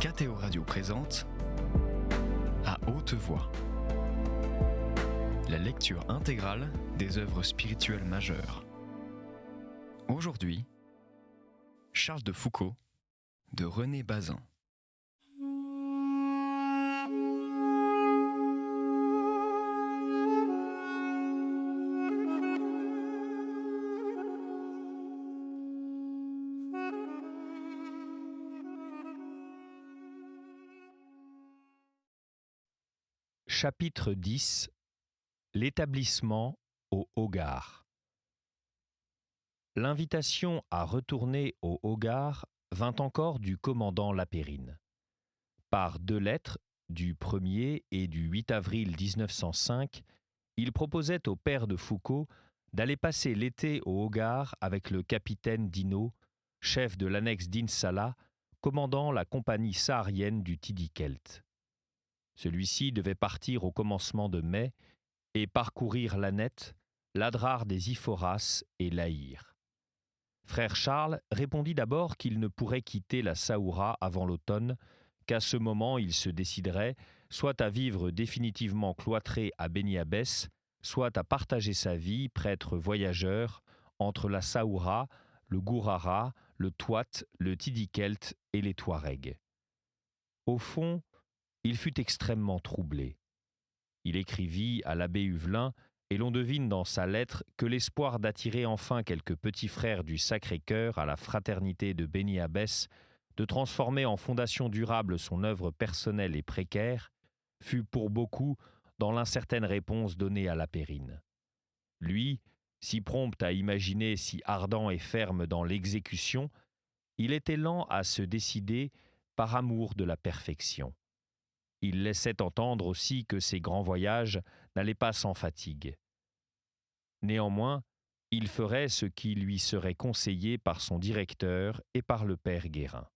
KTO Radio présente À haute voix, la lecture intégrale des œuvres spirituelles majeures. Aujourd'hui, Charles de Foucault de René Bazin. Chapitre 10 L'établissement au Hogar. L'invitation à retourner au Hogar vint encore du commandant Lapérine. Par 2 lettres, du 1er et du 8 avril 1905, il proposait au père de Foucault d'aller passer l'été au Hogar avec le capitaine Dinaud, chef de l'annexe d'Insallah, commandant la compagnie saharienne du Tidikelt. Celui-ci devait partir au commencement de mai et parcourir l'Annette, l'Adrar des Iphoras et l'Aïr. Frère Charles répondit d'abord qu'il ne pourrait quitter la Saoura avant l'automne, qu'à ce moment il se déciderait soit à vivre définitivement cloîtré à Beni Abbès, soit à partager sa vie, prêtre voyageur, entre la Saoura, le Gourara, le Touat, le Tidikelt et les Touaregs. Au fond, il fut extrêmement troublé. Il écrivit à l'abbé Huvelin, et l'on devine dans sa lettre que l'espoir d'attirer enfin quelques petits frères du Sacré-Cœur à la fraternité de Beni Abbès, de transformer en fondation durable son œuvre personnelle et précaire, fut pour beaucoup dans l'incertaine réponse donnée à Lapérine. Lui, si prompt à imaginer, si ardent et ferme dans l'exécution, il était lent à se décider par amour de la perfection. Il laissait entendre aussi que ses grands voyages n'allaient pas sans fatigue. Néanmoins, il ferait ce qui lui serait conseillé par son directeur et par le père Guérin.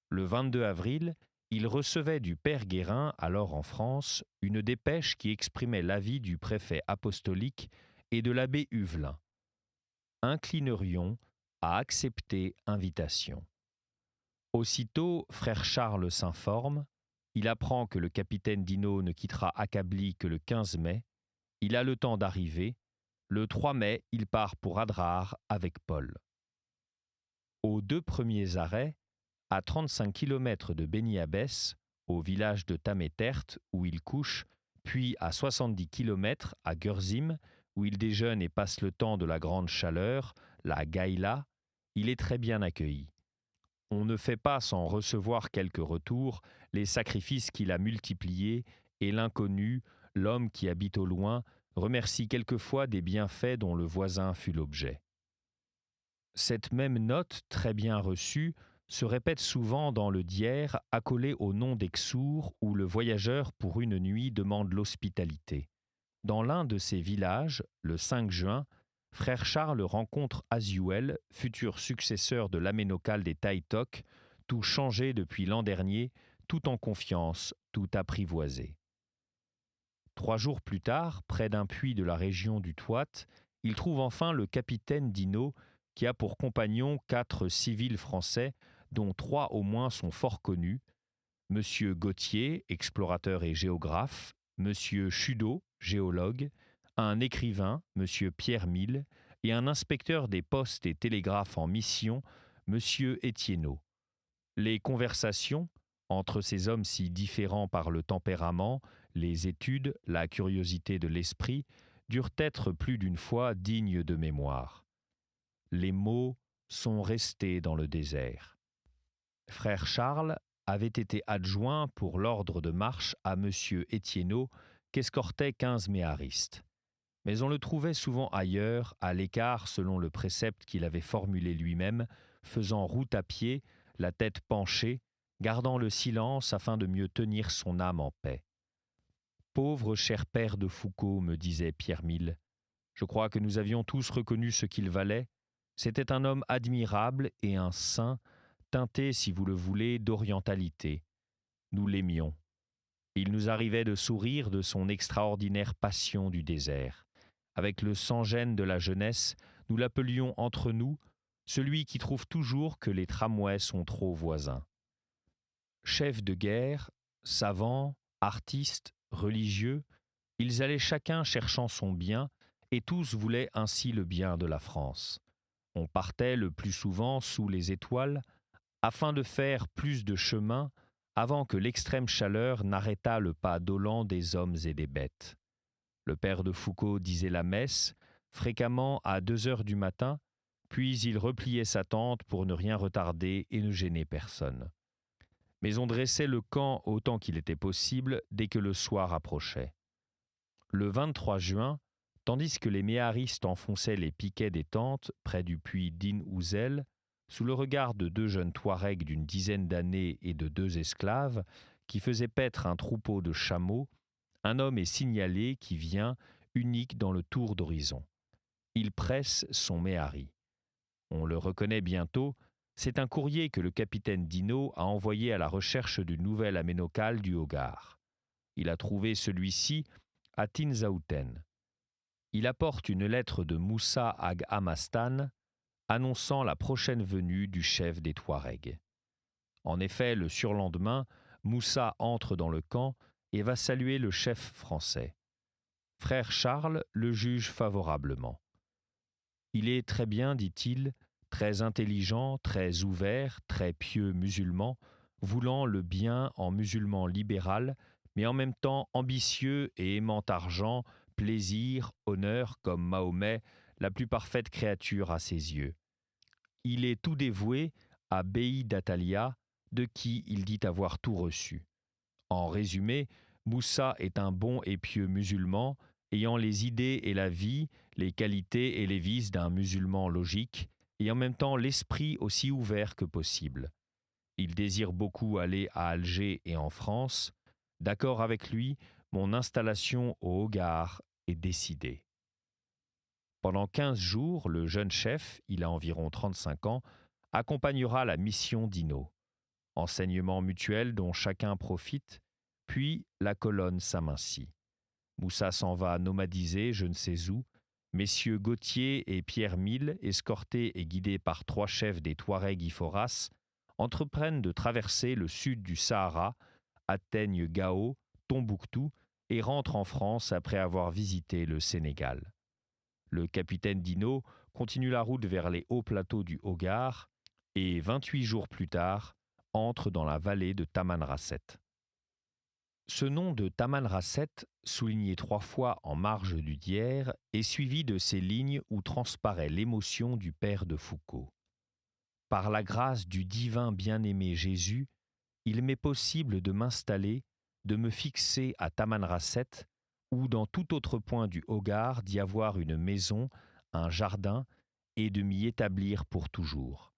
Le 22 avril, il recevait du père Guérin, alors en France, une dépêche qui exprimait l'avis du préfet apostolique et de l'abbé Huvelin. Inclinerions à accepter invitation. Aussitôt, frère Charles s'informe. Il apprend que le capitaine Dinaud ne quittera Akabli que le 15 mai. Il a le temps d'arriver. Le 3 mai, il part pour Adrar avec Paul. Aux 2 premiers arrêts, à 35 km de Beni Abbès, au village de Tamétert, où il couche, puis à 70 km à Gurzim, où il déjeune et passe le temps de la grande chaleur, la Gaïla, il est très bien accueilli. On ne fait pas sans recevoir quelques retours les sacrifices qu'il a multipliés et l'inconnu, l'homme qui habite au loin, remercie quelquefois des bienfaits dont le voisin fut l'objet. Cette même note, très bien reçue, se répète souvent dans le Dier, accolé au nom d'Exour, où le voyageur pour une nuit demande l'hospitalité. Dans l'un de ces villages, le 5 juin, frère Charles rencontre Aziouel, futur successeur de l'aménocale des Taïtok, tout changé depuis l'an dernier, tout en confiance, tout apprivoisé. 3 jours plus tard, près d'un puits de la région du Touat, il trouve enfin le capitaine Dinaud, qui a pour compagnon 4 civils français, dont 3 au moins sont fort connus, M. Gauthier, explorateur et géographe, M. Chudot, géologue, un écrivain, M. Pierre Mille, et un inspecteur des postes et télégraphes en mission, M. Etienneau. Les conversations, entre ces hommes si différents par le tempérament, les études, la curiosité de l'esprit, durent être plus d'une fois dignes de mémoire. Les mots sont restés dans le désert. Frère Charles avait été adjoint pour l'ordre de marche à M. Etienneau, qu'escortaient 15 méharistes. Mais on le trouvait souvent ailleurs, à l'écart selon le précepte qu'il avait formulé lui-même, faisant route à pied, la tête penchée, gardant le silence afin de mieux tenir son âme en paix. « Pauvre cher père de Foucault, me disait Pierre Mille, je crois que nous avions tous reconnu ce qu'il valait. C'était un homme admirable et un saint, teinté, si vous le voulez, d'orientalité. Nous l'aimions. Il nous arrivait de sourire de son extraordinaire passion du désert. Avec le sans-gêne de la jeunesse, nous l'appelions entre nous celui qui trouve toujours que les tramways sont trop voisins. Chefs de guerre, savants, artistes, religieux, ils allaient chacun cherchant son bien, et tous voulaient ainsi le bien de la France. On partait le plus souvent sous les étoiles, afin de faire plus de chemin avant que l'extrême chaleur n'arrêtât le pas dolent des hommes et des bêtes. Le père de Foucault disait la messe, fréquemment à 2 heures du matin, puis il repliait sa tente pour ne rien retarder et ne gêner personne. Mais on dressait le camp autant qu'il était possible dès que le soir approchait. Le 23 juin, tandis que les méharistes enfonçaient les piquets des tentes près du puits d'In Ouzel, sous le regard de 2 jeunes Touaregs d'une dizaine d'années et de 2 esclaves, qui faisaient paître un troupeau de chameaux, un homme est signalé qui vient, unique dans le tour d'horizon. Il presse son méhari. On le reconnaît bientôt, c'est un courrier que le capitaine Dinaud a envoyé à la recherche du nouvel aménocale du Hogar. Il a trouvé celui-ci à Tinzaouten. Il apporte une lettre de Moussa Ag Hamastan annonçant la prochaine venue du chef des Touaregs. En effet, le surlendemain, Moussa entre dans le camp et va saluer le chef français. Frère Charles le juge favorablement. Il est très bien, dit-il, très intelligent, très ouvert, très pieux musulman, voulant le bien en musulman libéral, mais en même temps ambitieux et aimant argent, plaisir, honneur, comme Mahomet, la plus parfaite créature à ses yeux. Il est tout dévoué à Beyi d'Atalia, de qui il dit avoir tout reçu. En résumé, Moussa est un bon et pieux musulman, ayant les idées et la vie, les qualités et les vices d'un musulman logique, et en même temps l'esprit aussi ouvert que possible. Il désire beaucoup aller à Alger et en France. D'accord avec lui, mon installation au Hogar est décidée. Pendant 15 jours, le jeune chef, il a environ 35 ans, accompagnera la mission d'Ino. Enseignement mutuel dont chacun profite, puis la colonne s'amincit. Moussa s'en va nomadiser je ne sais où. Messieurs Gauthier et Pierre Mille, escortés et guidés par 3 chefs des Touaregs Iforas, entreprennent de traverser le sud du Sahara, atteignent Gao, Tombouctou et rentrent en France après avoir visité le Sénégal. Le capitaine Dinaud continue la route vers les hauts plateaux du Hogar et, 28 jours plus tard, entre dans la vallée de Tamanrasset. Ce nom de Tamanrasset, souligné 3 fois en marge du dière, est suivi de ces lignes où transparaît l'émotion du père de Foucault. Par la grâce du divin bien-aimé Jésus, il m'est possible de m'installer, de me fixer à Tamanrasset, ou dans tout autre point du Hogar d'y avoir une maison, un jardin, et de m'y établir pour toujours.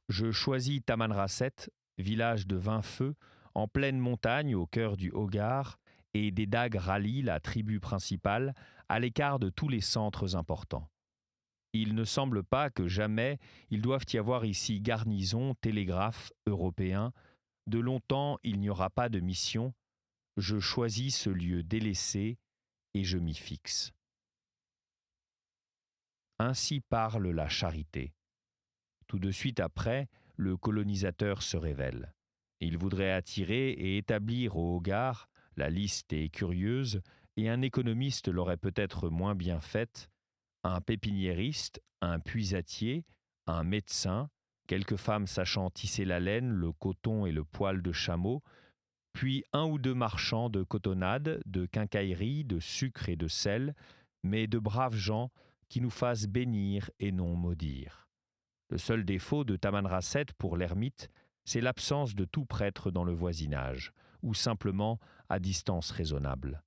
Je choisis Tamanrasset, village de 20 feux, en pleine montagne au cœur du Hogar, et des Dagues rallient la tribu principale à l'écart de tous les centres importants. Il ne semble pas que jamais il doive y avoir ici garnison, télégraphe, européen. De longtemps il n'y aura pas de mission. Je choisis ce lieu délaissé et je m'y fixe. Ainsi parle la charité. Tout de suite après, le colonisateur se révèle. Il voudrait attirer et établir au Hogar, la liste est curieuse, et un économiste l'aurait peut-être moins bien faite, un pépiniériste, un puisatier, un médecin, quelques femmes sachant tisser la laine, le coton et le poil de chameau, puis 1 ou 2 marchands de cotonnade, de quincaillerie, de sucre et de sel, mais de braves gens qui nous fassent bénir et non maudire. Le seul défaut de Tamanrasset pour l'ermite, c'est l'absence de tout prêtre dans le voisinage, ou simplement à distance raisonnable.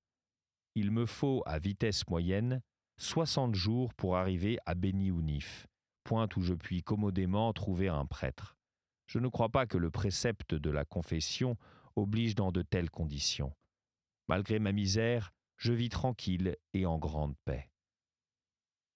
Il me faut, à vitesse moyenne, 60 jours pour arriver à Beni Ounif, point où je puis commodément trouver un prêtre. Je ne crois pas que le précepte de la confession oblige dans de telles conditions. Malgré ma misère, je vis tranquille et en grande paix.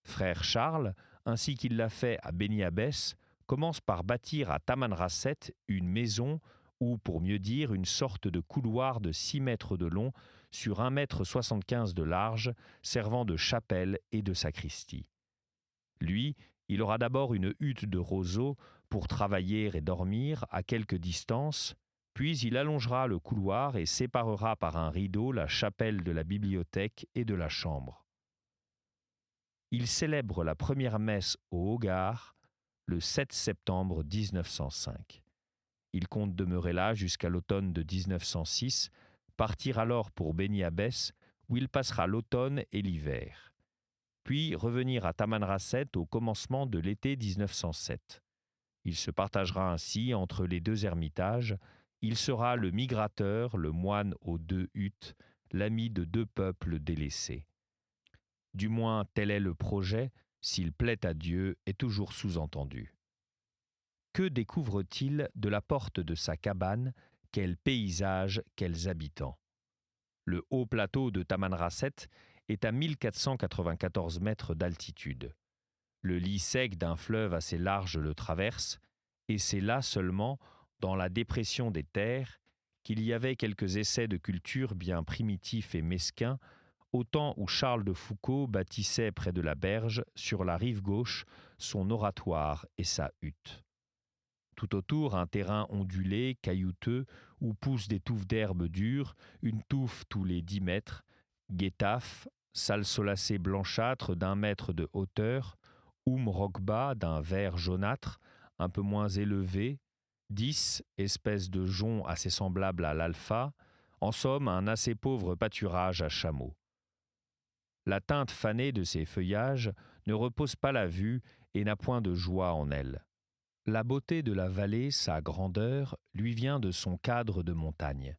Frère Charles, ainsi qu'il l'a fait à Beni Abbès, commence par bâtir à Tamanrasset une maison ou, pour mieux dire, une sorte de couloir de 6 mètres de long sur 1,75 m de large, servant de chapelle et de sacristie. Lui, il aura d'abord une hutte de roseaux pour travailler et dormir à quelque distance, Puis il allongera le couloir et séparera par un rideau la chapelle de la bibliothèque et de la chambre. Il célèbre la première messe au Hogar le 7 septembre 1905. Il compte demeurer là jusqu'à l'automne de 1906, partir alors pour Beni Abbès, où il passera l'automne et l'hiver. Puis revenir à Tamanrasset au commencement de l'été 1907. Il se partagera ainsi entre les deux ermitages. Il sera le migrateur, le moine aux deux huttes, l'ami de deux peuples délaissés. Du moins, tel est le projet, s'il plaît à Dieu, est toujours sous-entendu. Que découvre-t-il de la porte de sa cabane? Quels paysages, quels habitants! Le haut plateau de Tamanrasset est à 1494 mètres d'altitude. Le lit sec d'un fleuve assez large le traverse, et c'est là seulement, dans la dépression des terres, qu'il y avait quelques essais de culture bien primitifs et mesquins, au temps où Charles de Foucault bâtissait près de la berge, sur la rive gauche, son oratoire et sa hutte. Tout autour, un terrain ondulé, caillouteux, où poussent des touffes d'herbes dures, une touffe tous les 10 mètres, guétaf, salle solacée blanchâtre d'1 mètre de hauteur, rokba d'un vert jaunâtre, un peu moins élevé, 10, espèce de jonc assez semblable à l'alpha, en somme un assez pauvre pâturage à chameaux. La teinte fanée de ces feuillages ne repose pas la vue et n'a point de joie en elle. La beauté de la vallée, sa grandeur, lui vient de son cadre de montagne.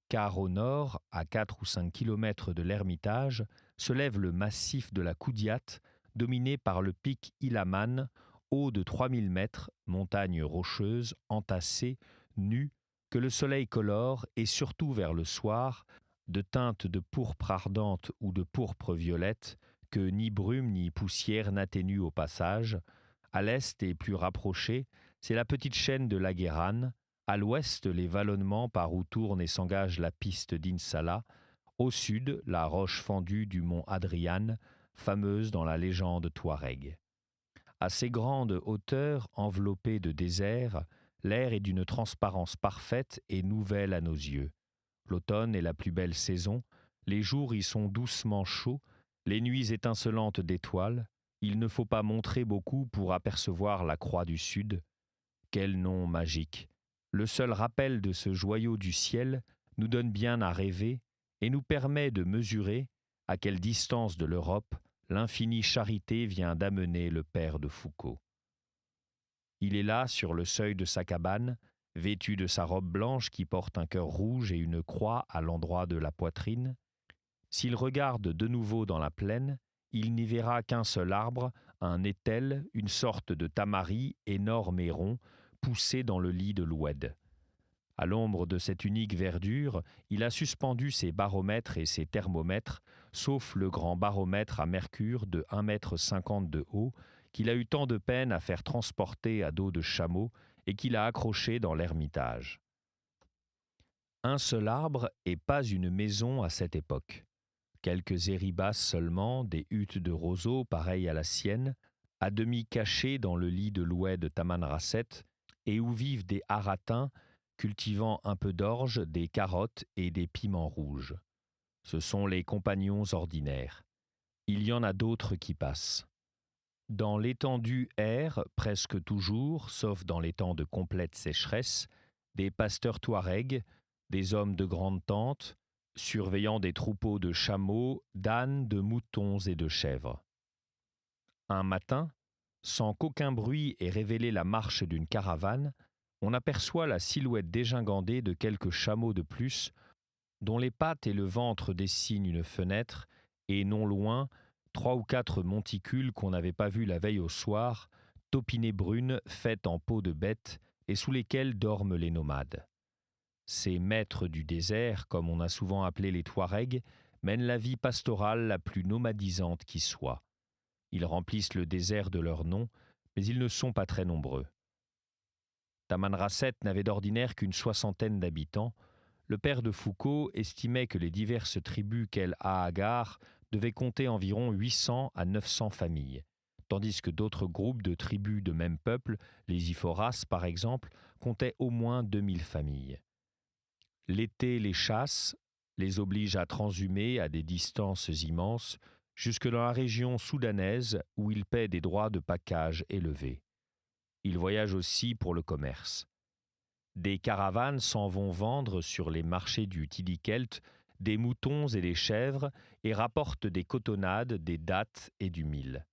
Car au nord, à 4 ou 5 kilomètres de l'Ermitage, se lève le massif de la Koudiate, dominé par le pic Ilaman, haut de 3000 mètres, montagne rocheuse, entassée, nue, que le soleil colore, et surtout vers le soir, de teinte de pourpre ardente ou de pourpre violette, que ni brume ni poussière n'atténue au passage. À l'est et plus rapproché, c'est la petite chaîne de l'Aguerran, à l'ouest les vallonnements par où tourne et s'engage la piste d'Insala, au sud la roche fendue du mont Adrian, fameuse dans la légende touareg. À ces grandes hauteurs enveloppées de désert, l'air est d'une transparence parfaite et nouvelle à nos yeux. L'automne est la plus belle saison, les jours y sont doucement chauds, les nuits étincelantes d'étoiles. Il ne faut pas montrer beaucoup pour apercevoir la croix du Sud. Quel nom magique! Le seul rappel de ce joyau du ciel nous donne bien à rêver et nous permet de mesurer à quelle distance de l'Europe l'infinie charité vient d'amener le père de Foucault. Il est là, sur le seuil de sa cabane, vêtu de sa robe blanche qui porte un cœur rouge et une croix à l'endroit de la poitrine. S'il regarde de nouveau dans la plaine, il n'y verra qu'un seul arbre, un étel, une sorte de tamari énorme et rond, poussé dans le lit de l'oued. À l'ombre de cette unique verdure, il a suspendu ses baromètres et ses thermomètres, sauf le grand baromètre à mercure de 1,50 m de haut, qu'il a eu tant de peine à faire transporter à dos de chameau et qu'il a accroché dans l'ermitage. Un seul arbre et pas une maison à cette époque. Quelques éribas seulement, des huttes de roseaux pareilles à la sienne, à demi cachées dans le lit de l'oued de Tamanrasset, et où vivent des haratins cultivant un peu d'orge, des carottes et des piments rouges. Ce sont les compagnons ordinaires. Il y en a d'autres qui passent. Dans l'étendue errent, presque toujours, sauf dans les temps de complète sécheresse, des pasteurs touaregs, des hommes de grande tente, surveillant des troupeaux de chameaux, d'ânes, de moutons et de chèvres. Un matin, sans qu'aucun bruit ait révélé la marche d'une caravane, on aperçoit la silhouette dégingandée de quelques chameaux de plus, dont les pattes et le ventre dessinent une fenêtre, et non loin, 3 ou 4 monticules qu'on n'avait pas vus la veille au soir, taupinées brunes faites en peau de bête, et sous lesquelles dorment les nomades. Ces maîtres du désert, comme on a souvent appelé les Touaregs, mènent la vie pastorale la plus nomadisante qui soit. Ils remplissent le désert de leur nom, mais ils ne sont pas très nombreux. Tamanrasset n'avait d'ordinaire qu'une 60aine d'habitants. Le père de Foucault estimait que les diverses tribus qu'elle a à Agar devaient compter environ 800 à 900 familles, tandis que d'autres groupes de tribus de même peuple, les Iforas par exemple, comptaient au moins 2000 familles. L'été les chasse, les oblige à transhumer à des distances immenses, jusque dans la région soudanaise où ils paient des droits de pacage élevés. Ils voyagent aussi pour le commerce. Des caravanes s'en vont vendre sur les marchés du Tidikelt des moutons et des chèvres et rapportent des cotonnades, des dattes et du mil.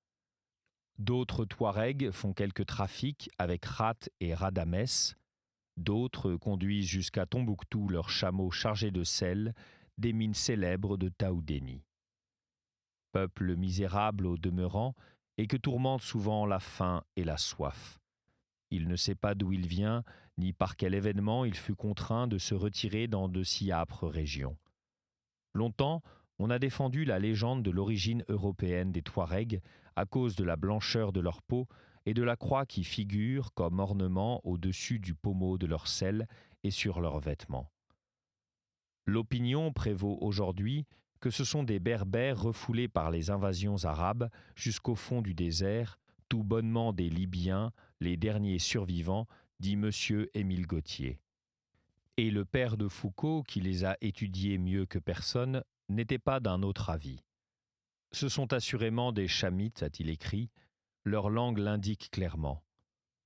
D'autres Touaregs font quelques trafics avec Rat et Radamès. D'autres conduisent jusqu'à Tombouctou leurs chameaux chargés de sel, des mines célèbres de Taoudéni. Peuple misérable au demeurant et que tourmente souvent la faim et la soif. Il ne sait pas d'où il vient, ni par quel événement il fut contraint de se retirer dans de si âpres régions. Longtemps, on a défendu la légende de l'origine européenne des Touaregs à cause de la blancheur de leur peau et de la croix qui figure comme ornement au-dessus du pommeau de leur selle et sur leurs vêtements. L'opinion prévaut aujourd'hui que ce sont des Berbères refoulés par les invasions arabes jusqu'au fond du désert, tout bonnement des Libyens, les derniers survivants, dit M. Émile Gautier. Et le père de Foucault, qui les a étudiés mieux que personne, n'était pas d'un autre avis. Ce sont assurément des Chamites, a-t-il écrit, leur langue l'indique clairement.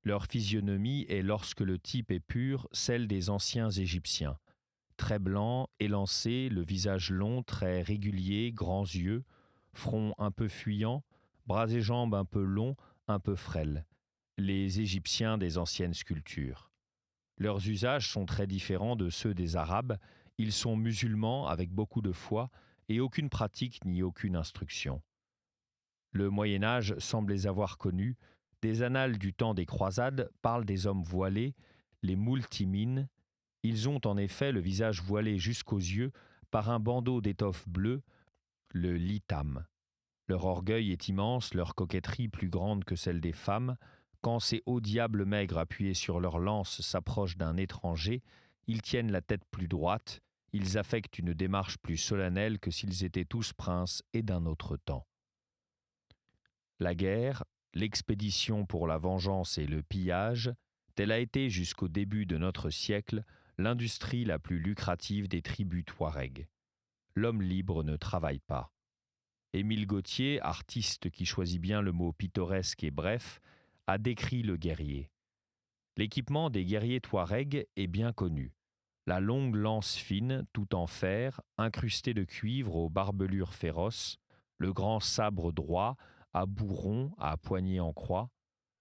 Leur physionomie est, lorsque le type est pur, celle des anciens Égyptiens. Très blanc, élancé, le visage long, très régulier, grands yeux, front un peu fuyant, bras et jambes un peu longs, un peu frêles. Les Égyptiens des anciennes sculptures. Leurs usages sont très différents de ceux des Arabes. Ils sont musulmans avec beaucoup de foi et aucune pratique ni aucune instruction. Le Moyen-Âge semble les avoir connus. Des annales du temps des croisades parlent des hommes voilés, les multimines. Ils ont en effet le visage voilé jusqu'aux yeux par un bandeau d'étoffe bleue, le litam. Leur orgueil est immense, leur coquetterie plus grande que celle des femmes. Quand ces hauts diables maigres appuyés sur leurs lances s'approchent d'un étranger, ils tiennent la tête plus droite, ils affectent une démarche plus solennelle que s'ils étaient tous princes et d'un autre temps. La guerre, l'expédition pour la vengeance et le pillage, telle a été jusqu'au début de notre siècle l'industrie la plus lucrative des tribus Touaregs. L'homme libre ne travaille pas. Émile Gautier, artiste qui choisit bien le mot pittoresque et bref, a décrit le guerrier. L'équipement des guerriers Touaregs est bien connu. La longue lance fine, tout en fer, incrustée de cuivre aux barbelures féroces, le grand sabre droit, à bourron, à poignée en croix,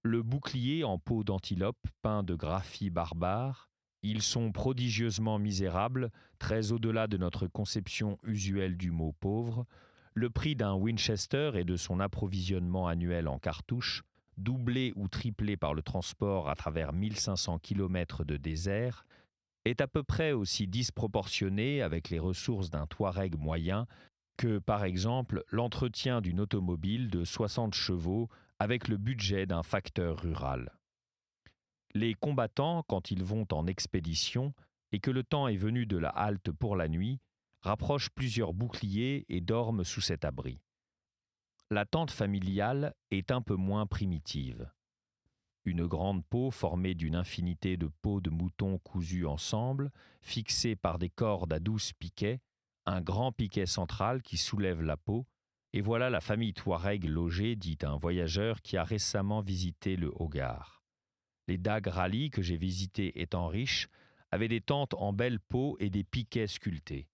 le bouclier en peau d'antilope peint de graphie barbare. Ils sont prodigieusement misérables, très au-delà de notre conception usuelle du mot pauvre. Le prix d'un Winchester et de son approvisionnement annuel en cartouches, doublé ou triplé par le transport à travers 1500 km de désert, est à peu près aussi disproportionné avec les ressources d'un Touareg moyen que, par exemple, l'entretien d'une automobile de 60 chevaux avec le budget d'un facteur rural. Les combattants, quand ils vont en expédition et que le temps est venu de la halte pour la nuit, rapprochent plusieurs boucliers et dorment sous cet abri. La tente familiale est un peu moins primitive. Une grande peau formée d'une infinité de peaux de moutons cousus ensemble, fixées par des cordes à 12 piquets, un grand piquet central qui soulève la peau, et voilà la famille Touareg logée, dit un voyageur qui a récemment visité le Hogar. Les Dag Rally que j'ai visités étant riches avaient des tentes en belle peau et des piquets sculptés.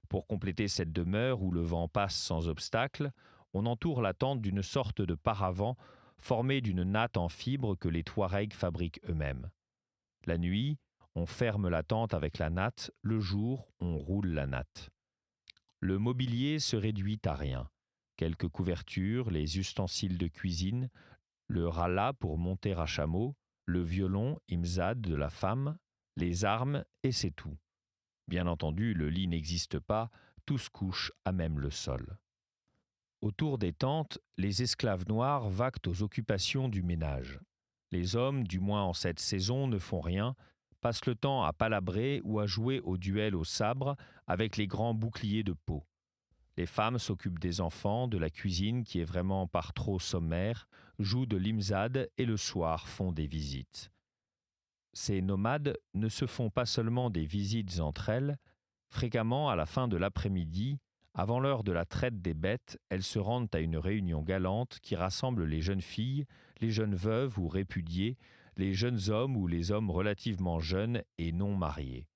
Pour compléter cette demeure où le vent passe sans obstacle, on entoure la tente d'une sorte de paravent formé d'une natte en fibre que les Touaregs fabriquent eux-mêmes. La nuit, on ferme la tente avec la natte, le jour, on roule la natte. Le mobilier se réduit à rien. Quelques couvertures, les ustensiles de cuisine, le rala pour monter à chameau, le violon, imzad de la femme, les armes, et c'est tout. Bien entendu, le lit n'existe pas, tout se couche à même le sol. Autour des tentes, les esclaves noirs vaquent aux occupations du ménage. Les hommes, du moins en cette saison, ne font rien, passent le temps à palabrer ou à jouer au duel au sabre avec les grands boucliers de peau. Les femmes s'occupent des enfants, de la cuisine qui est vraiment par trop sommaire, jouent de l'imzad et le soir font des visites. ces nomades ne se font pas seulement des visites entre elles, fréquemment à la fin de l'après-midi, avant l'heure de la traite des bêtes, elles se rendent à une réunion galante qui rassemble les jeunes filles, les jeunes veuves ou répudiées, les jeunes hommes ou les hommes relativement jeunes et non mariés.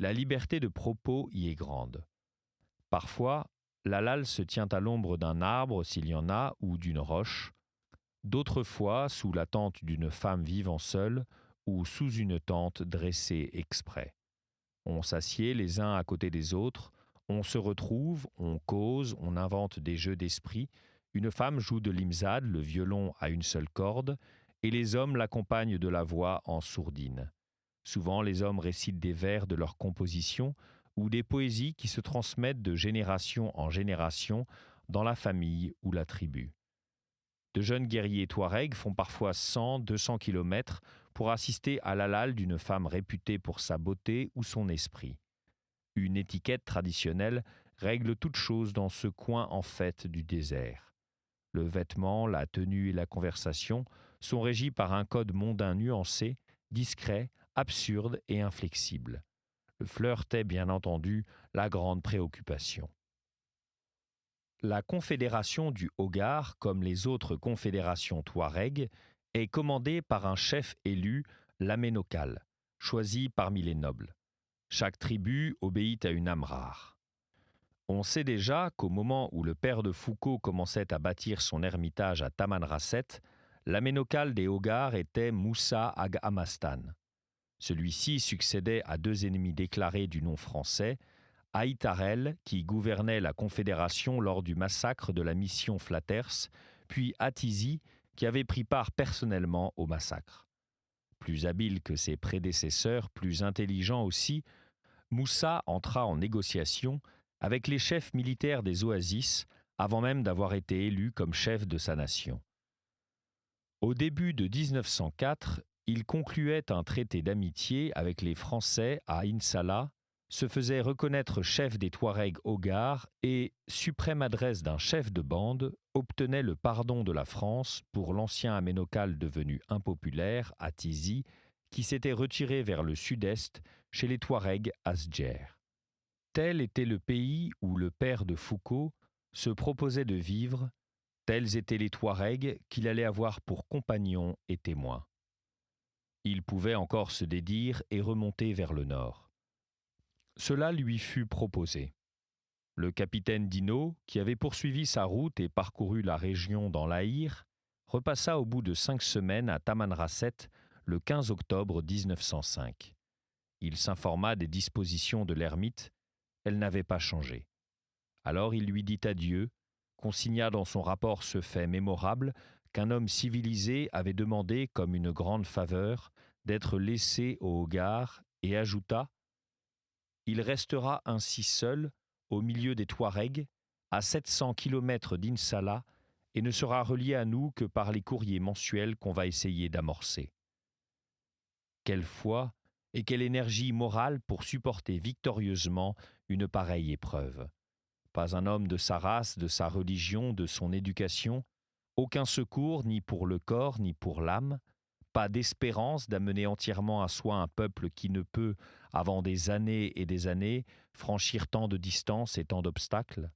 La liberté de propos y est grande. Parfois, l'halal se tient à l'ombre d'un arbre s'il y en a ou d'une roche, d'autres fois sous la tente d'une femme vivant seule ou sous une tente dressée exprès. On s'assied les uns à côté des autres, on se retrouve, on cause, on invente des jeux d'esprit. Une femme joue de l'imzad, le violon à une seule corde, et les hommes l'accompagnent de la voix en sourdine. Souvent, les hommes récitent des vers de leur composition ou des poésies qui se transmettent de génération en génération dans la famille ou la tribu. De jeunes guerriers touaregs font parfois 100-200 kilomètres pour assister à l'halal d'une femme réputée pour sa beauté ou son esprit. Une étiquette traditionnelle règle toute chose dans ce coin en fait du désert. Le vêtement, la tenue et la conversation sont régis par un code mondain nuancé, discret, absurde et inflexible. Le flirt est, bien entendu, la grande préoccupation. La confédération du Hogar, comme les autres confédérations touaregs, est commandée par un chef élu, l'aménocal, choisi parmi les nobles. Chaque tribu obéit à une amrar. On sait déjà qu'au moment où le père de Foucault commençait à bâtir son ermitage à Tamanrasset, l'aménocal des Hogars était Moussa Ag Amastan. Celui-ci succédait à deux ennemis déclarés du nom français, Aïtarel, qui gouvernait la Confédération lors du massacre de la mission Flatters, puis Atizi, qui avait pris part personnellement au massacre. Plus habile que ses prédécesseurs, plus intelligent aussi, Moussa entra en négociation avec les chefs militaires des oasis avant même d'avoir été élu comme chef de sa nation. Au début de 1904, il concluait un traité d'amitié avec les Français à Insala, se faisait reconnaître chef des Touaregs Hogars et, suprême adresse d'un chef de bande, obtenait le pardon de la France pour l'ancien aménocal devenu impopulaire, Atizi, qui s'était retiré vers le sud-est chez les Touaregs Asdjer. Tel était le pays où le père de Foucault se proposait de vivre, tels étaient les Touaregs qu'il allait avoir pour compagnons et témoins. Il pouvait encore se dédire et remonter vers le nord. Cela lui fut proposé. Le capitaine Dino, qui avait poursuivi sa route et parcouru la région dans l'Aïr, repassa au bout de 5 semaines à Tamanrasset le 15 octobre 1905. Il s'informa des dispositions de l'ermite, elles n'avaient pas changé. Alors il lui dit adieu, consigna dans son rapport ce fait mémorable qu'un homme civilisé avait demandé comme une grande faveur d'être laissé au Hogar et ajouta « Il restera ainsi seul, au milieu des Touaregs, à 700 kilomètres d'Insala, et ne sera relié à nous que par les courriers mensuels qu'on va essayer d'amorcer. » Quelle foi et quelle énergie morale pour supporter victorieusement une pareille épreuve. Pas un homme de sa race, de sa religion, de son éducation, aucun secours ni pour le corps ni pour l'âme, pas d'espérance d'amener entièrement à soi un peuple qui ne peut, avant des années et des années, franchir tant de distances et tant d'obstacles.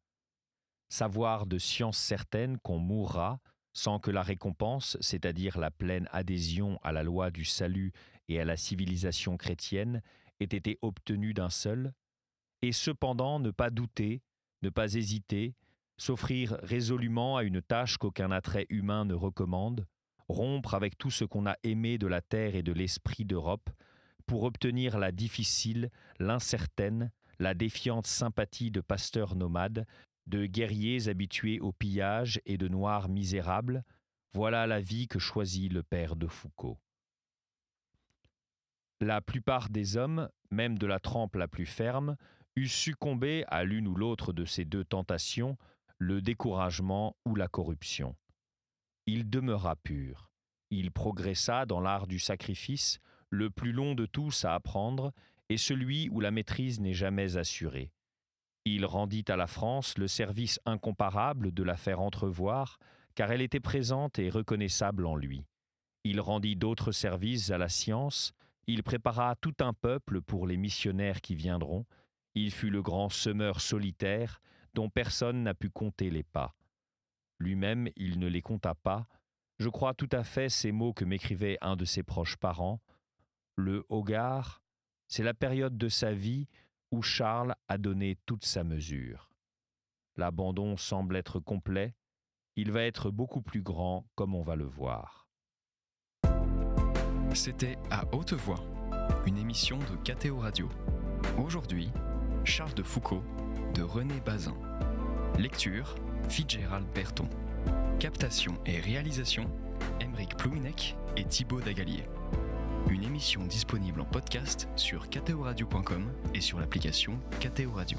Savoir de science certaine qu'on mourra sans que la récompense, c'est-à-dire la pleine adhésion à la loi du salut et à la civilisation chrétienne, ait été obtenue d'un seul, et cependant ne pas douter, ne pas hésiter, s'offrir résolument à une tâche qu'aucun attrait humain ne recommande, rompre avec tout ce qu'on a aimé de la terre et de l'esprit d'Europe, pour obtenir la difficile, l'incertaine, la défiante sympathie de pasteurs nomades, de guerriers habitués au pillage et de noirs misérables, voilà la vie que choisit le père de Foucault. La plupart des hommes, même de la trempe la plus ferme, eussent succombé à l'une ou l'autre de ces deux tentations, le découragement ou la corruption. Il demeura pur. Il progressa dans l'art du sacrifice, le plus long de tous à apprendre, et celui où la maîtrise n'est jamais assurée. Il rendit à la France le service incomparable de la faire entrevoir, car elle était présente et reconnaissable en lui. Il rendit d'autres services à la science, Il prépara tout un peuple pour les missionnaires qui viendront. Il fut le grand semeur solitaire dont personne n'a pu compter les pas. Lui-même, il ne les compta pas. Je crois tout à fait ces mots que m'écrivait un de ses proches parents. Le Hogar, c'est la période de sa vie où Charles a donné toute sa mesure. L'abandon semble être complet. Il va être beaucoup plus grand, comme on va le voir. C'était À haute voix, une émission de KTO Radio. Aujourd'hui, Charles de Foucault de René Bazin. Lecture, Fitzgerald Berton. Captation et réalisation, Aymeric Plouinec et Thibaut Dagalier. Une émission disponible en podcast sur ktoradio.com et sur l'application KTO Radio.